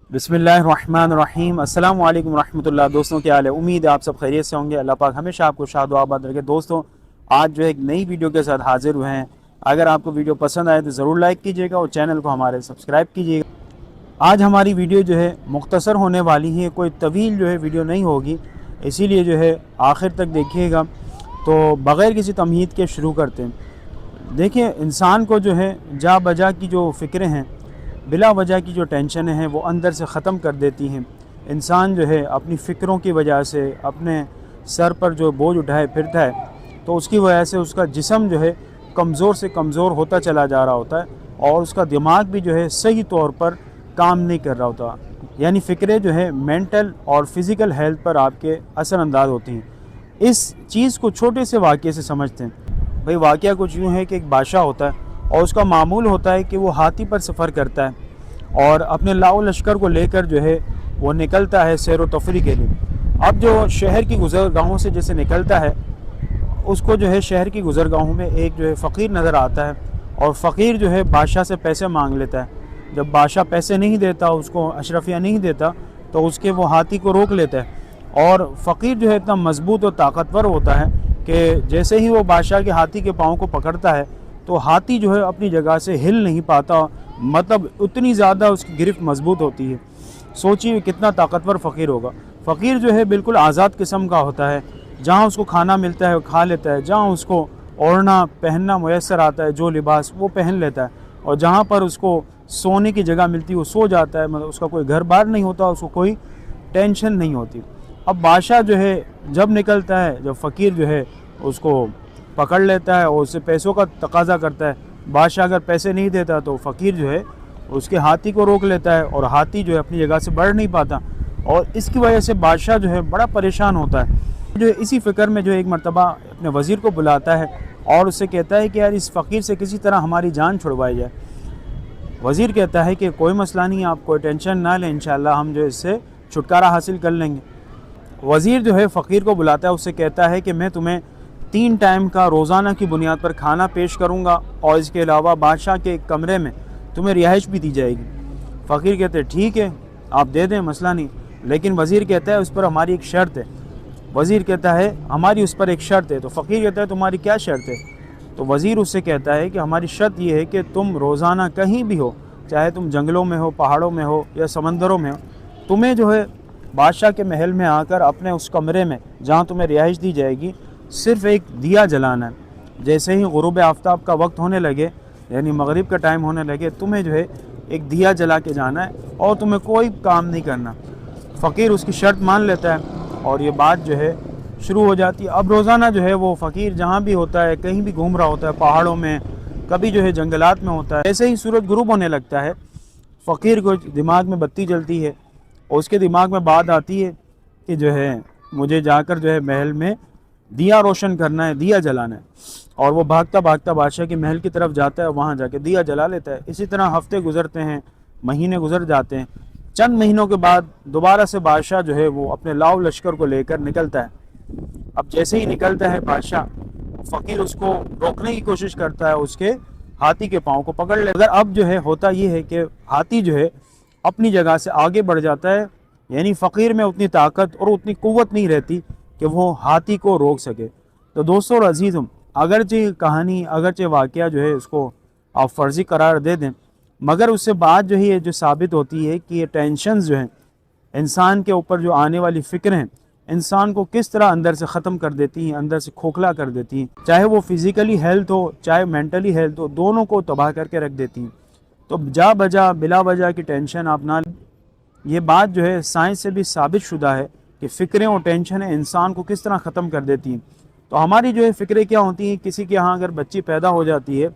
बिस्मिल्लाहिर्रहमानिर्रहीम। अस्सलाम वालेकुम रहमतुल्लाह। दोस्तों क्या हाल है? उम्मीद है आप सब खैरियत से होंगे। अल्लाह पाक हमेशा आपको शाद व आबाद रखे। दोस्तों आज जो है एक नई वीडियो के साथ हाजिर हुए हैं। अगर आपको वीडियो पसंद आए तो ज़रूर लाइक कीजिएगा और चैनल को हमारे सब्सक्राइब कीजिएगा। आज हमारी वीडियो जो है मुख्तसर होने वाली है, कोई तवील जो है वीडियो नहीं होगी, इसीलिए जो है आखिर तक देखिएगा। तो बग़ैर किसी तमहीद के शुरू करते हैं। देखिए, इंसान को जो है जा बजा की जो फ़िक्रें हैं, बिला वजह की जो टेंशन है वो अंदर से ख़त्म कर देती हैं। इंसान जो है अपनी फ़िक्रों की वजह से अपने सर पर जो बोझ उठाए फिरता है, तो उसकी वजह से उसका जिस्म जो है कमज़ोर से कमज़ोर होता चला जा रहा होता है और उसका दिमाग भी जो है सही तौर पर काम नहीं कर रहा होता। यानी फ़िक्रें जो है मेंटल और फ़िज़िकल हेल्थ पर आपके असर अंदाज होती हैं। इस चीज़ को छोटे से वाक़ये से समझते हैं। भाई वाक़या कुछ यूँ है कि एक बादशाह होता है और उसका मामूल होता है कि वो हाथी पर सफ़र करता है और अपने लाओ लश्कर को लेकर जो है वो निकलता है सैर व तफरी के लिए। अब जो शहर की गुज़रगाहों से जैसे निकलता है, उसको जो है शहर की गुज़रगाहों में एक जो है फ़कीर नज़र आता है और फ़कीर जो है बादशाह से पैसे मांग लेता है। जब बादशाह पैसे नहीं देता, उसको अशरफिया नहीं देता, तो उसके वो हाथी को रोक लेता है। और फ़कीर जो है इतना मजबूत और ताकतवर होता है कि जैसे ही वो बादशाह के हाथी के पाँव को पकड़ता है तो हाथी जो है अपनी जगह से हिल नहीं पाता। मतलब उतनी ज़्यादा उसकी गिरफ्त मजबूत होती है। सोचिए कितना ताकतवर फ़कीर होगा। फ़कीर जो है बिल्कुल आज़ाद किस्म का होता है। जहाँ उसको खाना मिलता है वो खा लेता है, जहाँ उसको ओढ़ना पहनना मुयस्सर आता है जो लिबास वो पहन लेता है, और जहाँ पर उसको सोने की जगह मिलती है वो सो जाता है। मतलब उसका कोई घर बार नहीं होता, उसको कोई टेंशन नहीं होती। अब बादशाह जो है जब निकलता है, जब फ़कीर जो है उसको पकड़ लेता है और उससे पैसों का तकाजा करता है। बादशाह अगर पैसे नहीं देता तो फ़कीर जो है उसके हाथी को रोक लेता है और हाथी जो है अपनी जगह से बढ़ नहीं पाता, और इसकी वजह से बादशाह जो है बड़ा परेशान होता है। जो इसी फ़िक्र में जो एक मरतबा अपने वज़ीर को बुलाता है और उससे कहता है कि यार इस फ़कीर से किसी तरह हमारी जान छुड़वाई जाए। वज़ीर कहता है कि कोई मसला नहीं, आप कोई टेंशन ना लें, इंशाअल्लाह हम जो इससे छुटकारा हासिल कर लेंगे। वज़ीर जो है फ़कीर को बुलाता है, उससे कहता है कि मैं तुम्हें 3 टाइम का रोज़ाना की बुनियाद पर खाना पेश करूँगा और इसके अलावा बादशाह के कमरे में तुम्हें रिहाइश भी दी जाएगी। फ़कीर कहते हैं ठीक है आप दे दें, मसला नहीं। लेकिन वज़ीर कहता है उस पर हमारी एक शर्त है। वज़ीर कहता है हमारी उस पर एक शर्त है। तो फ़कीर कहता है तुम्हारी क्या शर्त है? तो वज़ीर उससे कहता है कि हमारी शर्त ये है कि तुम रोज़ाना कहीं भी हो, चाहे तुम जंगलों में हो, पहाड़ों में हो या समंदरों में हो, तुम्हें जो है बादशाह के महल में आकर अपने उस कमरे में जहाँ तुम्हें रिहाइश दी जाएगी सिर्फ़ एक दिया जलाना है। जैसे ही गुरूब आफ्ताब का वक्त होने लगे, यानी मगरिब का टाइम होने लगे, तुम्हें जो है एक दिया जला के जाना है और तुम्हें कोई काम नहीं करना। फ़कीर उसकी शर्त मान लेता है और ये बात जो है शुरू हो जाती है। अब रोज़ाना जो है वो फ़कीर जहाँ भी होता है, कहीं भी घूम रहा होता है, पहाड़ों में, कभी जो है जंगलात में होता है। ऐसे ही सूरज गुरूब होने लगता है, फ़कीर को दिमाग में बत्ती जलती है और उसके दिमाग में बात आती है कि जो है मुझे जाकर जो है महल में दिया रोशन करना है, दिया जलाना है। और वो भागता भागता बादशाह के महल की तरफ जाता है, वहाँ जाके दिया जला लेता है। इसी तरह हफ्ते गुजरते हैं, महीने गुजर जाते हैं। चंद महीनों के बाद दोबारा से बादशाह जो है वो अपने लाव लश्कर को लेकर निकलता है। अब जैसे ही निकलता है बादशाह, फ़कीर उसको रोकने की कोशिश करता है, उसके हाथी के पाँव को पकड़ ले। मगर अब जो है होता ये है कि हाथी जो है अपनी जगह से आगे बढ़ जाता है। यानी फ़कीर में उतनी ताकत और उतनी क़ुव्वत नहीं रहती कि वो हाथी को रोक सके। तो दोस्तों और अज़ीज़ों, अगरचे कहानी, अगरचे वाक़या जो है उसको आप फ़र्ज़ी करार दे दें, मगर उससे बात जो है ये जो साबित होती है कि ये टेंशन्स जो हैं इंसान के ऊपर, जो आने वाली फ़िक्र हैं, इंसान को किस तरह अंदर से ख़त्म कर देती हैं, अंदर से खोखला कर देती हैं। चाहे वो फ़िज़िकली हेल्थ हो, चाहे मेंटली हेल्थ हो, दोनों को तबाह करके रख देती हैं। तो जा बजा बिला वजह की टेंशन आप ना, ये बात जो है साइंस से भी साबित शुदा है कि फ़िक्रें और टेंशन इंसान को किस तरह ख़त्म कर देती हैं। तो हमारी जो है फ़िक्रें क्या होती हैं, किसी के यहाँ अगर बच्ची पैदा हो जाती है,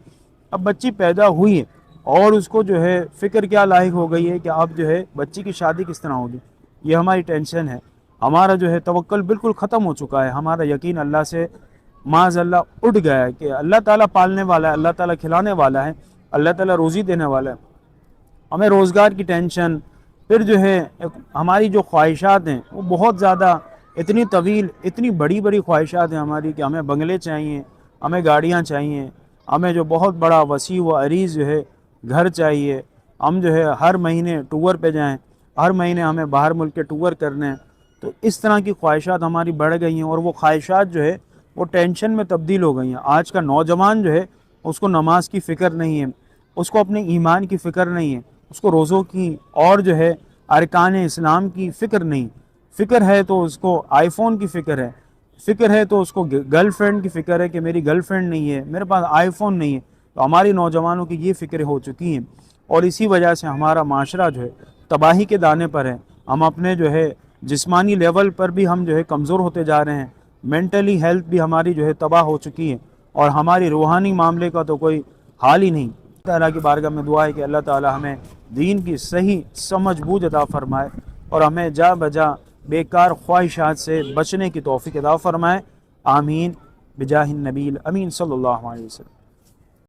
अब बच्ची पैदा हुई है और उसको जो है फ़िक्र क्या लायक हो गई है कि अब जो है बच्ची की शादी किस तरह होगी, ये हमारी टेंशन है। हमारा जो है तवक्कुल बिल्कुल ख़त्म हो चुका है, हमारा यकीन अल्लाह से माज़अल्लाह उठ गया है कि अल्लाह ताला पालने वाला है, अल्लाह ताला खिलाने वाला है, अल्लाह ताला रोज़ी देने वाला है। हमें रोज़गार की टेंशन, फिर जो है हमारी जो ख्वाहिशात हैं वो बहुत ज़्यादा, इतनी तवील, इतनी बड़ी बड़ी ख्वाहिशात हैं हमारी कि हमें बंगले चाहिए, हमें गाड़ियाँ चाहिए, हमें जो बहुत बड़ा वसी व अरीज़ जो है घर चाहिए, हम जो है हर महीने टूर पे जाएं, ہر مہینے ہمیں باہر ملک کے ٹور کرنے ہیں۔ تو اس طرح کی خواہشات ہماری بڑھ گئی ہیں، اور وہ خواہشات جو ہے وہ ٹینشن میں تبدیل ہو گئی ہیں۔ آج کا نوجوان جو ہے اس کو نماز کی فکر نہیں ہے، اس کو اپنے ایمان کی فکر نہیں ہے، اس کو روزوں کی اور جو ہے ارکان اسلام کی فکر نہیں۔ فکر ہے تو اس کو آئی فون کی فکر ہے، فکر ہے تو اس کو گرل فرینڈ کی فکر ہے کہ میری گرل فرینڈ نہیں ہے، میرے پاس آئی فون نہیں ہے۔ تو ہماری نوجوانوں کی یہ فکریں ہو چکی ہیں، اور اسی وجہ سے ہمارا معاشرہ جو ہے تباہی کے دانے پر ہے۔ ہم اپنے جو ہے جسمانی لیول پر بھی ہم جو ہے کمزور ہوتے جا رہے ہیں، مینٹلی ہیلتھ بھی ہماری جو ہے تباہ ہو چکی ہے، اور ہماری روحانی معاملے کا تو کوئی حال ہی نہیں۔ اللہ تعالیٰ کی بارگاہ میں دعا ہے کہ اللہ تعالیٰ ہمیں دین کی صحیح سمجھ بوجھ عطا فرمائے، اور ہمیں جا بجا بیکار خواہشات سے بچنے کی توفیق عطا فرمائے۔ آمین بجاہ النبی الامین صلی اللہ علیہ وسلم۔